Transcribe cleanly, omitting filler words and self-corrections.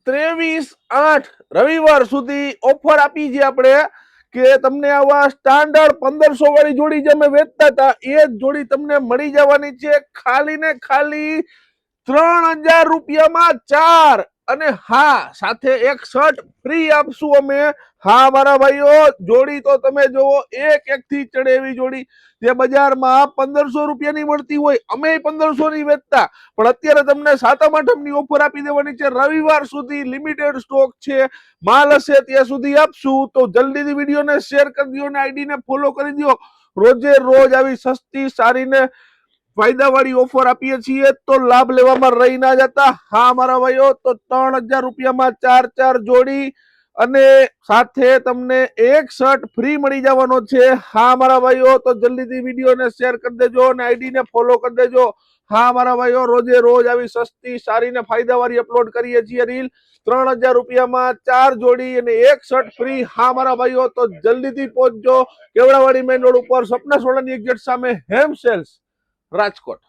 23/8 રવિવાર સુધી ઓફર આપી છે આપણે કે તમને આવા સ્ટાન્ડર્ડ 1500 વાળી જોડી જે અમે વેચતા હતા એ જ જોડી તમને મળી જવાની છે ખાલી ને ખાલી 3000 રૂપિયામાં 4 અને હા સાથે એક શર્ટ ફ્રી આપશું અમે। હા મારા ભાઈઓ, જોડી તો તમે જોવો એક થી ચડે એવી જોડી જે બજારમાં 1500 રૂપિયાની મળતી હોય, અમે 1500 ની વેચતા, પણ અત્યારે તમને સાતમ આઠમની ઓફર આપી દેવાની છે। રવિવાર સુધી લિમિટેડ સ્ટોક છે, માલ હશે ત્યાં સુધી આપશું, તો જલ્દીથી વિડીયોને શેર કરી દો અને આઈડીને ફોલો કરી દો। રોજે રોજ આવી સસ્તી સારી ને ફાયદા વાળી ઓફર આપીએ છીએ, તો લાભ લેવામાં રહી ના જતા। હા મારા ભાઈઓ, તો 3000 રૂપિયામાં 4 જોડી અને સાથે તમને એક શર્ટ ફ્રી મળી જવાનો છે। હા મારા ભાઈઓ, તો જલ્દીથી વિડીયોને શેર કરી દેજો અને આઈડીને ફોલો કરી દેજો। હા મારા ભાઈઓ, રોજે રોજ આવી સસ્તી સારી ને ફાયદા વાળી અપલોડ કરીએ છીએ રીલ। 3000 રૂપિયામાં 4 જોડી અને એક શર્ટ ફ્રી। હા મારા ભાઈઓ, તો જલ્દીથી પહોંચજો કેવડાવાડી મેઇન રોડ ઉપર સપના સોડાની એક્ઝેક્ટ સામે હેમ સેલ્સ, રાજકોટ।